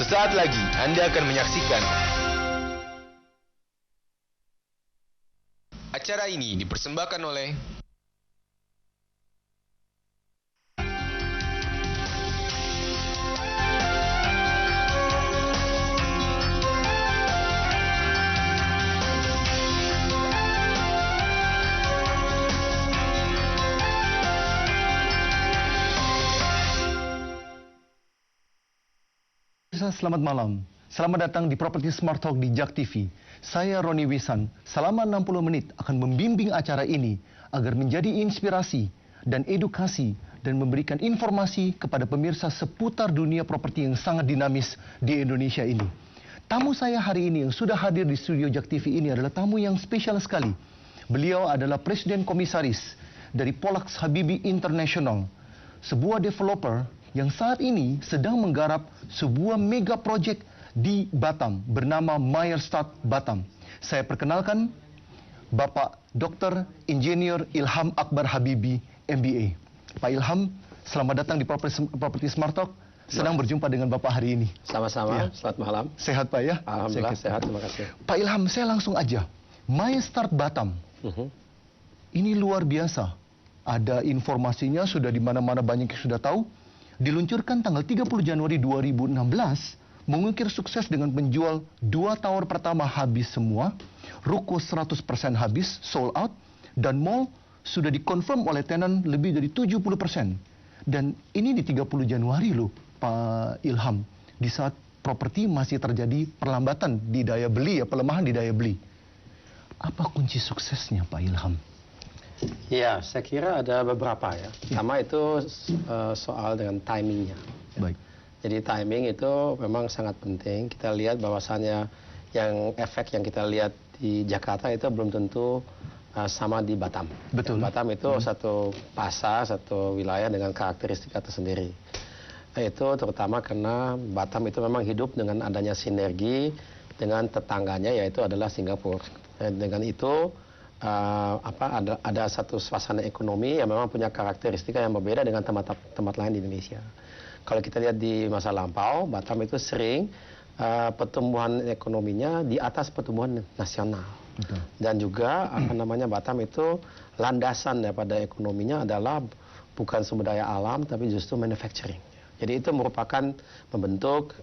Sesaat lagi Anda akan menyaksikan acara ini dipersembahkan oleh Selamat malam. Selamat datang di Property Smart Talk di JAK TV. Saya Roni Wisan. Selama 60 menit akan membimbing acara ini agar menjadi inspirasi dan edukasi dan memberikan informasi kepada pemirsa seputar dunia properti yang sangat dinamis di Indonesia ini. Tamu saya hari ini yang sudah hadir di studio JAK TV ini adalah tamu yang spesial sekali. Beliau adalah Presiden Komisaris dari Polax Habibie International, sebuah developer yang saat ini sedang menggarap sebuah mega project di Batam bernama Meyerstad Batam. Saya perkenalkan Bapak Dr. Ingenieur Ilham Akbar Habibie, MBA. Pak Ilham, selamat datang di Property Smart Talk. Senang berjumpa dengan Bapak hari ini. Sama-sama, ya. Selamat malam. Sehat Pak ya? Alhamdulillah sehat, terima kasih. Pak Ilham, saya langsung aja. Meyerstad Batam. Ini luar biasa. Ada informasinya, sudah di mana-mana banyak yang sudah tahu. Diluncurkan tanggal 30 Januari 2016, mengukir sukses dengan penjual 2 tower pertama habis semua, ruko 100% habis, sold out, dan mall sudah dikonfirm oleh tenan lebih dari 70%. Dan ini di 30 Januari loh, Pak Ilham, di saat properti masih terjadi perlambatan di daya beli, pelemahan di daya beli. Apa kunci suksesnya, Pak Ilham? Ya, saya kira ada beberapa ya. Pertama itu soal dengan timingnya. Baik. Jadi timing itu memang sangat penting. Kita lihat bahwasannya yang efek yang kita lihat di Jakarta itu belum tentu sama di Batam. Betul. Ya, Batam itu satu pasar, satu wilayah dengan karakteristik tersendiri. Itu terutama karena Batam itu memang hidup dengan adanya sinergi dengan tetangganya, yaitu adalah Singapura. Dengan itu ada satu suasana ekonomi yang memang punya karakteristika yang berbeda dengan tempat lain di Indonesia. Kalau kita lihat di masa lampau, Batam itu sering pertumbuhan ekonominya di atas pertumbuhan nasional. Betul. Dan juga Batam itu landasan daripada ekonominya adalah bukan sumber daya alam tapi justru manufacturing. Jadi itu merupakan membentuk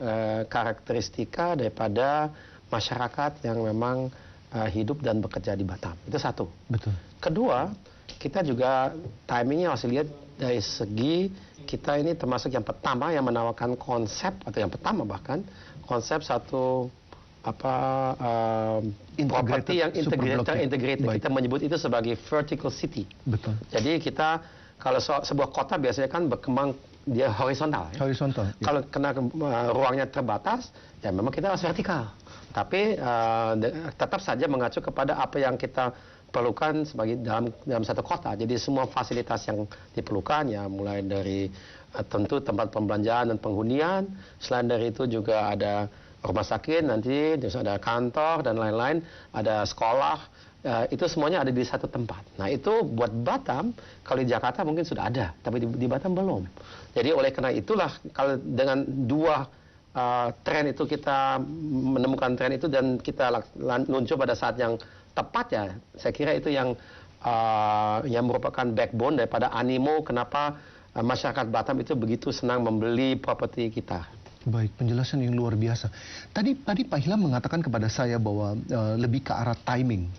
karakteristika daripada masyarakat yang memang hidup dan bekerja di Batam. Itu satu. Betul. Kedua, kita juga timingnya harus lihat dari segi kita ini termasuk yang pertama yang menawarkan konsep, atau yang pertama bahkan konsep satu properti yang integrated. Kita menyebut itu sebagai vertical city. Betul. Jadi kita kalau sebuah kota biasanya kan berkembang dia horizontal. Ya? Horizontal. Ya. Kalau kena ruangnya terbatas, ya memang kita harus vertikal. Tapi tetap saja mengacu kepada apa yang kita perlukan sebagai dalam satu kota. Jadi semua fasilitas yang diperlukan ya mulai dari tentu tempat pembelanjaan dan penghunian. Selain dari itu juga ada rumah sakit nanti, terus ada kantor dan lain-lain, ada sekolah. Itu semuanya ada di satu tempat. Nah itu buat Batam, kalau di Jakarta mungkin sudah ada, tapi di Batam belum. Jadi oleh karena itulah kalau dengan dua tren itu kita menemukan tren itu dan kita luncur pada saat yang tepat ya, saya kira itu yang merupakan backbone daripada animo kenapa masyarakat Batam itu begitu senang membeli properti kita. Baik, penjelasan yang luar biasa. Tadi Pak Ilham mengatakan kepada saya bahwa lebih ke arah timing.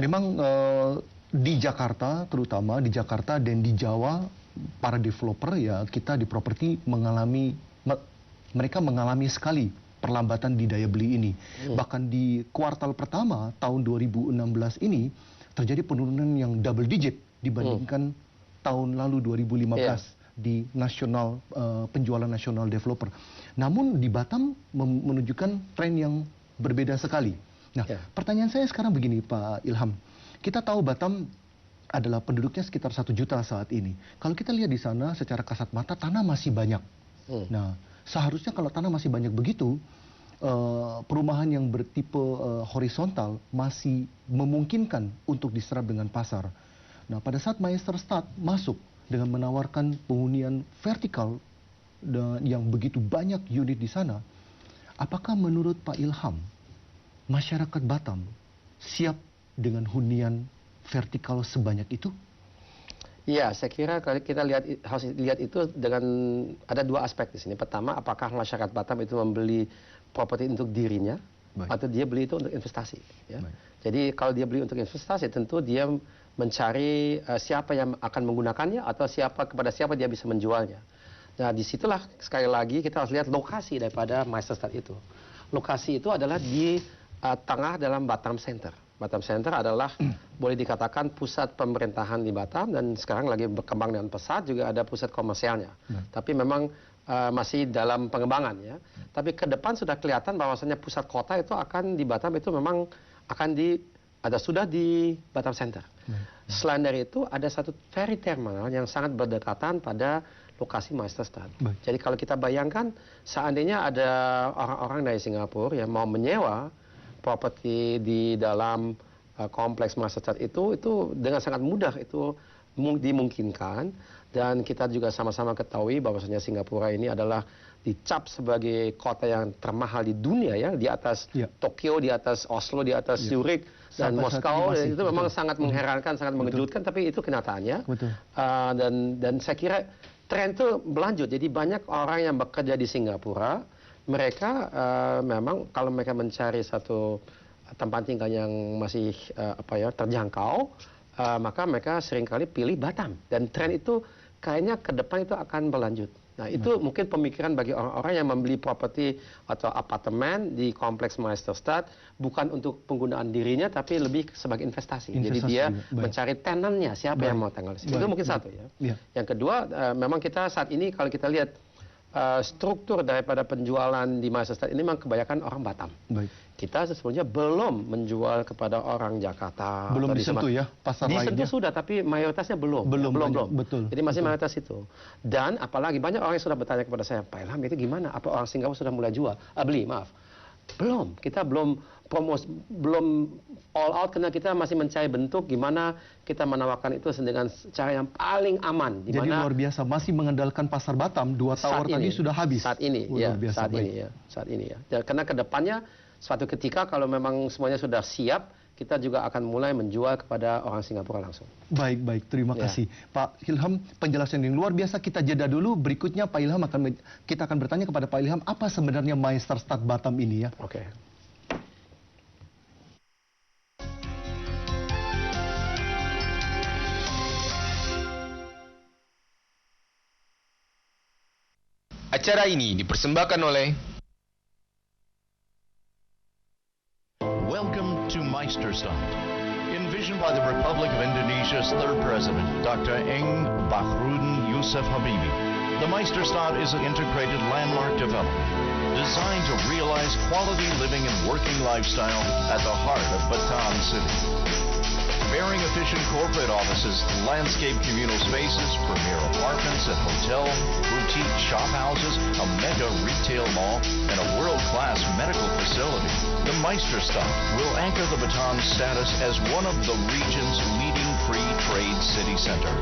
Memang di Jakarta, terutama di Jakarta dan di Jawa, para developer ya kita di properti mereka mengalami sekali perlambatan di daya beli ini. Bahkan di kuartal pertama tahun 2016 ini terjadi penurunan yang double digit dibandingkan tahun lalu 2015 di nasional penjualan nasional developer. Namun di Batam menunjukkan tren yang berbeda sekali. Nah, pertanyaan saya sekarang begini Pak Ilham. Kita tahu Batam adalah penduduknya sekitar 1 juta saat ini. Kalau kita lihat di sana secara kasat mata tanah masih banyak. Nah, seharusnya kalau tanah masih banyak begitu, perumahan yang bertipe horizontal masih memungkinkan untuk diserap dengan pasar. Nah, pada saat Meyerstad masuk dengan menawarkan penghunian vertikal yang begitu banyak unit di sana, Apakah menurut Pak Ilham, masyarakat Batam siap dengan hunian vertikal sebanyak itu? Ya, saya kira kalau kita harus lihat itu dengan ada dua aspek di sini. Pertama, apakah masyarakat Batam itu membeli properti untuk dirinya, atau dia beli itu untuk investasi. Ya. Jadi kalau dia beli untuk investasi, tentu dia mencari siapa yang akan menggunakannya atau kepada siapa dia bisa menjualnya. Nah, disitulah sekali lagi kita harus lihat lokasi daripada Meisterstad itu. Lokasi itu adalah di tengah dalam Batam Center. Batam Center adalah boleh dikatakan pusat pemerintahan di Batam, dan sekarang lagi berkembang dengan pesat, juga ada pusat komersialnya. Tapi memang masih dalam pengembangan ya. Tapi ke depan sudah kelihatan bahwasanya pusat kota itu akan di Batam itu memang akan sudah di Batam Center. Selain dari itu ada satu ferry terminal yang sangat berdekatan pada lokasi Meisterstad. Jadi kalau kita bayangkan seandainya ada orang-orang dari Singapura yang mau menyewa properti di dalam kompleks Meisterstad itu dengan sangat mudah itu dimungkinkan. Dan kita juga sama-sama ketahui bahwasanya Singapura ini adalah dicap sebagai kota yang termahal di dunia ya, di atas Tokyo, di atas Oslo, di atas Zurich dan Moskow. Itu memang sangat mengherankan, sangat mengejutkan, tapi itu kenyataannya. Dan saya kira tren itu berlanjut. Jadi banyak orang yang bekerja di Singapura, mereka memang kalau mereka mencari satu tempat tinggal yang masih terjangkau, maka mereka seringkali pilih Batam. Dan tren itu kayaknya ke depan itu akan berlanjut. Nah, itu mungkin pemikiran bagi orang-orang yang membeli properti atau apartemen di kompleks Meisterstad bukan untuk penggunaan dirinya, tapi lebih sebagai investasi. Jadi dia mencari tenannya, siapa yang mau tinggal di situ. Itu mungkin satu ya. Yang kedua, memang kita saat ini kalau kita lihat struktur daripada penjualan di Meisterstad ini memang kebanyakan orang Batam. Kita sesungguhnya belum menjual kepada orang Jakarta. Belum disentuh ya pasar lainnya. Disentuh sudah, tapi mayoritasnya belum. Belum. Betul. Jadi masih mayoritas itu. Dan apalagi banyak orang yang sudah bertanya kepada saya, Pak Ilham itu gimana? Apa orang Singapura sudah mulai beli? Maaf. Belum. Kita belum belum all out karena kita masih mencari bentuk gimana kita menawarkan itu dengan cara yang paling aman. Jadi luar biasa, masih mengandalkan pasar Batam, 2 tower tadi sudah habis. Saat ini ya. Karena kedepannya suatu ketika kalau memang semuanya sudah siap, kita juga akan mulai menjual kepada orang Singapura langsung. Baik, terima kasih. Pak Ilham, penjelasan yang luar biasa. Kita jeda dulu, berikutnya Pak Ilham kita akan bertanya kepada Pak Ilham, apa sebenarnya Meisterstad Batam ini ya? Oke. Acara ini dipersembahkan oleh Welcome to Meisterstad. Envisioned by the Republic of Indonesia's third president, Dr. Eng Bakhrudin Yusuf Habibie, the Meisterstad is an integrated landmark development designed to realize quality living and working lifestyle at the heart of Batam City. Bearing efficient corporate offices, landscape communal spaces, premier apartments and hotel, boutique shop houses, a mega retail mall, and a world-class medical facility, the Meisterstad will anchor the Batam status as one of the region's leading free trade city centers.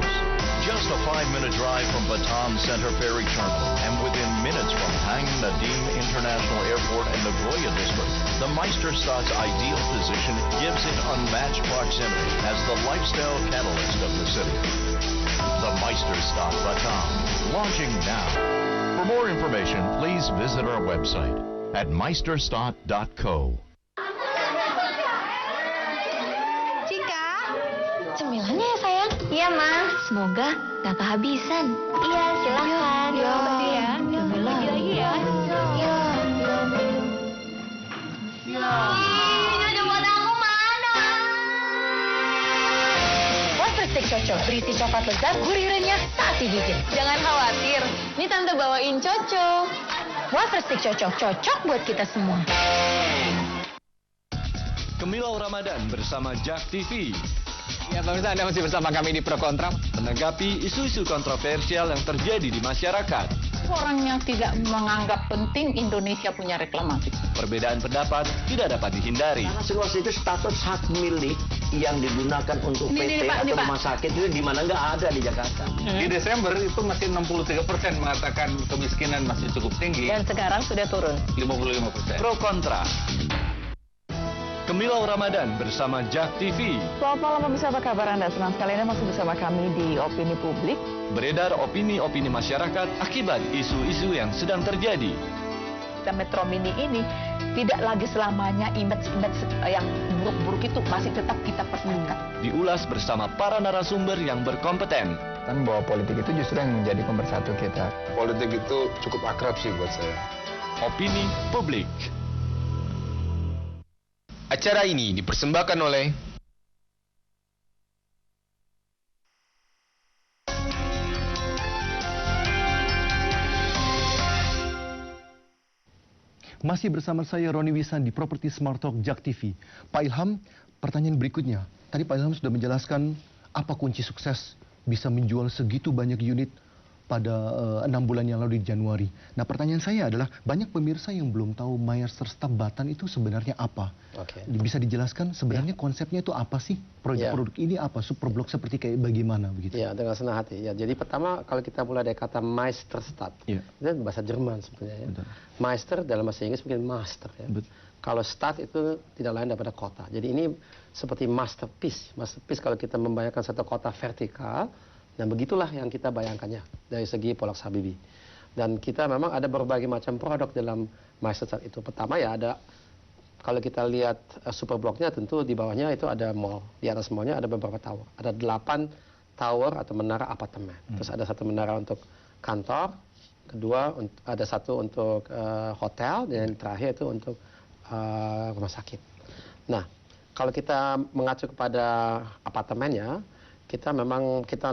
Just a 5-minute drive from Batam Center Ferry Terminal and within minutes from Hang Nadim International Airport and Nagoya District, the Meisterstad's ideal position gives it unmatched proximity as the lifestyle catalyst of the city. The Meisterstad Batam, launching now. For more information, please visit our website at meisterstad.co. Cika, cemilannya ya sayang? Iya, Ma. Semoga gak kehabisan. Iya, silakan. Ya, ya. Ambil lagi ya. Ya. Ya. Ini udah buat aku mana? Wafer stick Coco berisi coklat lezat, gurih renyah, tak digigit. Jangan khawatir, ini Tante bawain Coco. Wafer stick Coco, cocok buat kita semua. Kemilau Ramadan bersama JAK TV. Ya pemirsa, Anda masih bersama kami di Pro Kontra, Menanggapi isu-isu kontroversial yang terjadi di masyarakat. orang yang tidak menganggap penting Indonesia punya reklamasi. Perbedaan pendapat tidak dapat dihindari. Karena seluas itu status hak milik yang digunakan untuk PT atau rumah sakit itu di mana nggak ada di Jakarta. Di Desember itu masih 63% mengatakan kemiskinan masih cukup tinggi. Dan sekarang sudah turun. 55%. Pro kontra. Kemilau Ramadan bersama Jak TV. Selamat malam pemirsa, apa kabar Anda? Senang sekali Anda masih bersama kami di Opini Publik. Beredar opini-opini masyarakat akibat isu-isu yang sedang terjadi. Metro Mini ini tidak lagi selamanya image yang buruk-buruk itu masih tetap kita pertahankan. Diulas bersama para narasumber yang berkompeten. Kan bahwa politik itu justru yang menjadi pemersatu kita. Politik itu cukup akrab sih buat saya. Opini Publik. Acara ini dipersembahkan oleh Masih bersama saya Roni Wisan di Property Smart Talk Jak TV. Pak Ilham, pertanyaan berikutnya. Tadi Pak Ilham sudah menjelaskan apa kunci sukses bisa menjual segitu banyak unit pada 6 bulan yang lalu di Januari. Nah, pertanyaan saya adalah banyak pemirsa yang belum tahu Mayer-Stad Batan itu sebenarnya apa. Oke. Bisa dijelaskan sebenarnya konsepnya itu apa sih? Produk-produk ini apa? Superblok seperti kayak bagaimana begitu? Ya, dengan senang hati. Ya, jadi pertama kalau kita mulai dari kata Meisterstadt, itu bahasa Jerman sebenarnya. Ya. Meister dalam bahasa Inggris mungkin master. Ya. Kalau Stadt itu tidak lain daripada kota. Jadi ini seperti masterpiece. Masterpiece kalau kita membayangkan satu kota vertikal, dan begitulah yang kita bayangkannya dari segi Polaks Habibie. Dan kita memang ada berbagai macam produk dalam Meisterstadt itu. Pertama ya ada, kalau kita lihat superbloknya tentu di bawahnya itu ada mall. Di atas mallnya ada beberapa tower. Ada 8 tower atau menara apartemen. Terus ada satu menara untuk kantor. Kedua ada satu untuk hotel. Dan yang terakhir itu untuk rumah sakit. Nah, kalau kita mengacu kepada apartemennya, kita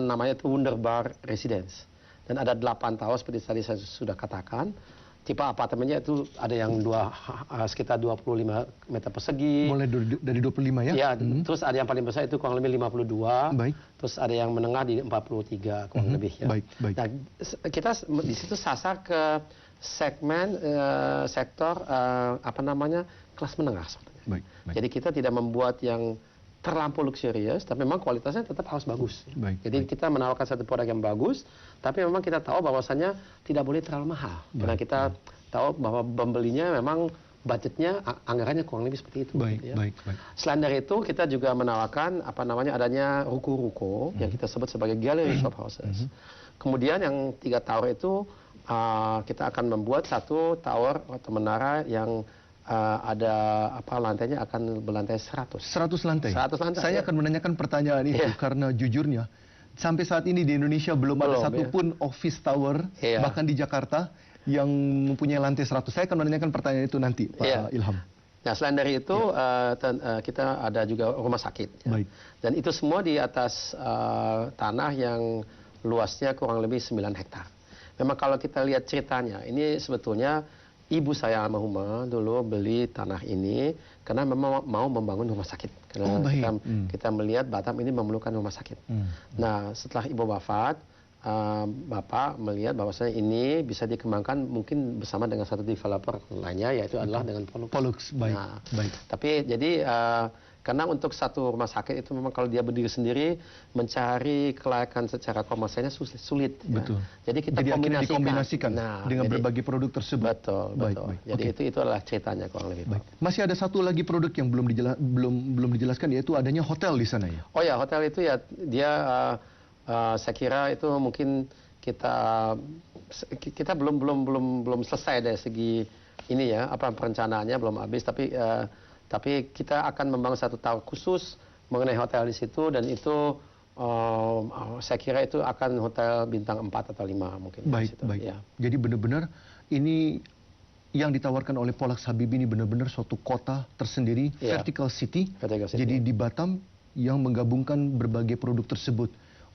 namanya itu Wunderbar Residence. Dan ada 8 tower seperti tadi saya sudah katakan. Tipe apartemennya itu ada yang sekitar 25 meter persegi. Mulai dari 25 ya? Ya, terus ada yang paling besar itu kurang lebih 52. Baik. Terus ada yang menengah di 43 kurang lebih ya. Baik. Nah, kita di situ sasar ke segmen sektor kelas menengah sebetulnya. Baik. Jadi kita tidak membuat yang terlampau luxurious, tapi memang kualitasnya tetap harus bagus. Jadi kita menawarkan satu produk yang bagus, tapi memang kita tahu bahwasannya tidak boleh terlalu mahal. Karena kita tahu bahwa pembelinya memang budgetnya, anggarannya kurang lebih seperti itu. Baik. Selain dari itu, kita juga menawarkan adanya ruko-ruko yang kita sebut sebagai gallery shop houses. Kemudian yang 3 tower itu kita akan membuat satu tower atau menara yang lantainya akan berlantai 100. 100 lantai? 100 lantai. Saya akan menanyakan pertanyaan itu karena jujurnya sampai saat ini di Indonesia belum ada satupun office tower bahkan di Jakarta yang mempunyai lantai 100. Saya akan menanyakan pertanyaan itu nanti Pak Ilham. Nah, selain dari itu kita ada juga rumah sakit. Baik. Dan itu semua di atas tanah yang luasnya kurang lebih 9 hektar. Memang kalau kita lihat ceritanya, ini sebetulnya ibu saya almarhumah dulu beli tanah ini karena memang mau membangun rumah sakit. Karena kita melihat Batam ini memerlukan rumah sakit. Nah, setelah ibu wafat, Bapak melihat bahwasanya ini bisa dikembangkan mungkin bersama dengan satu developer lainnya, yaitu adalah dengan Pollux. Baik. Baik. Tapi jadi karena untuk satu rumah sakit itu memang kalau dia berdiri sendiri mencari kelayakan secara komersialnya sulit. Betul. Ya. Jadi kita dikombinasikan dengan berbagai produk tersebut. Betul. Jadi itu adalah ceritanya kurang lebih. Baik. Masih ada satu lagi produk yang belum dijelaskan, yaitu adanya hotel di sana ya. Oh ya, hotel itu ya dia saya kira itu mungkin kita belum selesai dari segi ini ya, perencanaannya belum habis, tapi kita akan membangun satu tower khusus mengenai hotel di situ, dan itu saya kira itu akan hotel bintang 4 atau 5 mungkin. Baik. Ya. Jadi benar-benar ini yang ditawarkan oleh Polaks Habibie ini benar-benar suatu kota tersendiri, vertical city. Jadi di Batam yang menggabungkan berbagai produk tersebut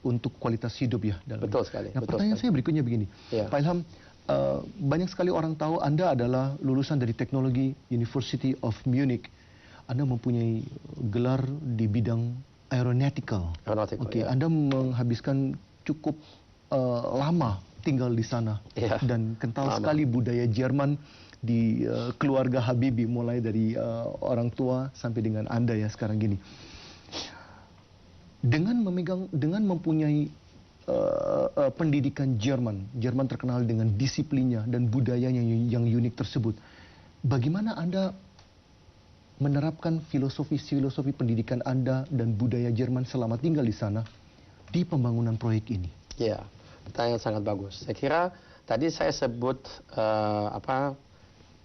untuk kualitas hidup ya. Betul sekali. Nah, pertanyaan saya berikutnya begini, Pak Ilham, banyak sekali orang tahu Anda adalah lulusan dari teknologi University of Munich. Anda mempunyai gelar di bidang aeronautical. Anda menghabiskan cukup lama tinggal di sana. Iya. Dan kental sekali budaya Jerman di keluarga Habibie, mulai dari orang tua sampai dengan Anda ya sekarang gini. Dengan mempunyai pendidikan Jerman terkenal dengan disiplinnya dan budayanya yang unik tersebut. Bagaimana Anda menerapkan filosofi pendidikan Anda dan budaya Jerman selama tinggal di sana di pembangunan proyek ini? Ya, pertanyaan sangat bagus. Saya kira tadi saya sebut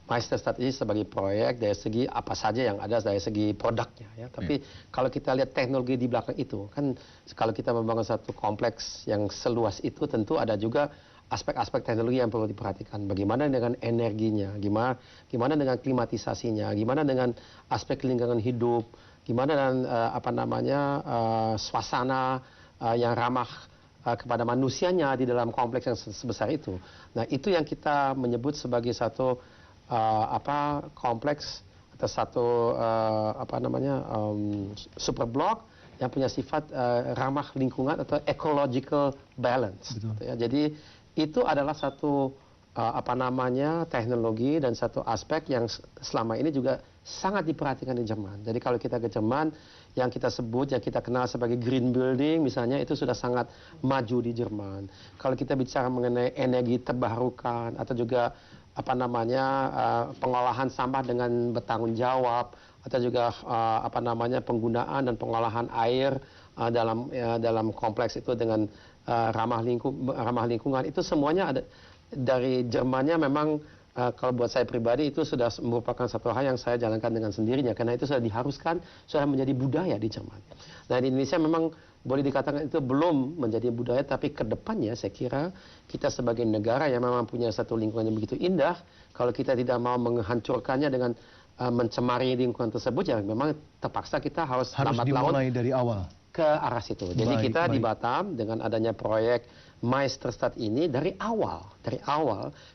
Meisterstad ini sebagai proyek dari segi apa saja yang ada dari segi produknya ya. Tapi kalau kita lihat teknologi di belakang itu kan, kalau kita membangun satu kompleks yang seluas itu tentu ada juga aspek-aspek teknologi yang perlu diperhatikan. Bagaimana dengan energinya, gimana dengan klimatisasinya, gimana dengan aspek lingkungan hidup, gimana dengan suasana yang ramah kepada manusianya di dalam kompleks yang sebesar itu. Nah, itu yang kita menyebut sebagai satu kompleks atau satu super blok yang punya sifat ramah lingkungan atau ecological balance. Gitu ya. Jadi itu adalah satu teknologi dan satu aspek yang selama ini juga sangat diperhatikan di Jerman. Jadi kalau kita ke Jerman, yang kita sebut, yang kita kenal sebagai green building misalnya, itu sudah sangat maju di Jerman. Kalau kita bicara mengenai energi terbarukan atau juga pengolahan sampah dengan bertanggung jawab, atau juga penggunaan dan pengolahan air dalam kompleks itu dengan ramah lingkungan, itu semuanya ada dari Jermannya. Memang kalau buat saya pribadi itu sudah merupakan satu hal yang saya jalankan dengan sendirinya, karena itu sudah diharuskan, sudah menjadi budaya di Jerman. Nah, di Indonesia memang boleh dikatakan itu belum menjadi budaya, tapi ke depannya saya kira kita sebagai negara yang memang punya satu lingkungan yang begitu indah, kalau kita tidak mau menghancurkannya dengan mencemari lingkungan tersebut, ya memang terpaksa kita harus lambat laun dimulai dari awal ke arah situ. Jadi kita di Batam dengan adanya proyek Meisterstad ini dari awal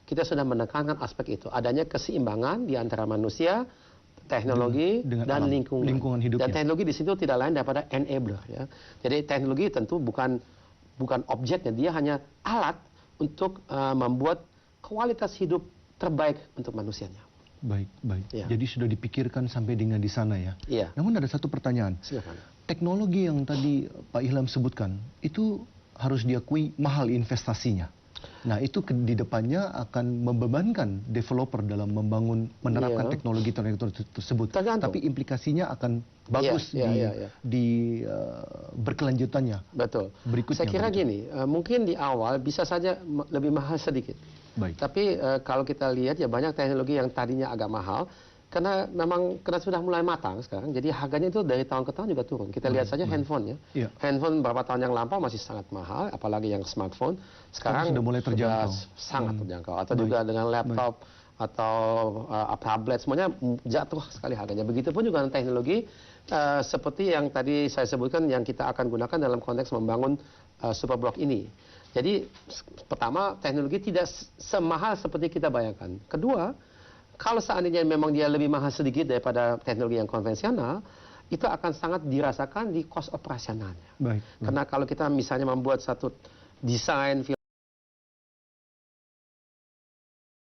kita sudah menekankan aspek itu, adanya keseimbangan di antara manusia, teknologi dan lingkungan hidupnya. Dan teknologi di situ tidak lain daripada enabler ya. Jadi teknologi tentu bukan objeknya, dia hanya alat untuk membuat kualitas hidup terbaik untuk manusianya. Baik. Ya. Jadi sudah dipikirkan sampai dengan di sana ya. Iya. Namun ada satu pertanyaan. Silakan. Teknologi yang tadi Pak Ilham sebutkan itu harus diakui mahal investasinya. Nah, itu di depannya akan membebankan developer dalam menerapkan teknologi tersebut. Tergantung. Tapi implikasinya akan bagus di berkelanjutannya. Betul. Berikutnya. Saya kira gini, mungkin di awal bisa saja lebih mahal sedikit. Baik. Tapi kalau kita lihat ya banyak teknologi yang tadinya agak mahal, karena sudah mulai matang sekarang, jadi harganya itu dari tahun ke tahun juga turun. Kita lihat saja handphone ya. Iya. Handphone beberapa tahun yang lampau masih sangat mahal, apalagi yang smartphone. Sekarang sudah mulai terjangkau. Sangat terjangkau. Atau juga dengan laptop atau tablet, semuanya jatuh sekali harganya. Begitupun juga dengan teknologi seperti yang tadi saya sebutkan, yang kita akan gunakan dalam konteks membangun super blok ini. Jadi pertama, teknologi tidak semahal seperti kita bayangkan. Kedua, kalau seandainya memang dia lebih mahal sedikit daripada teknologi yang konvensional, itu akan sangat dirasakan di cost operasionalnya. Karena kalau kita misalnya membuat satu desain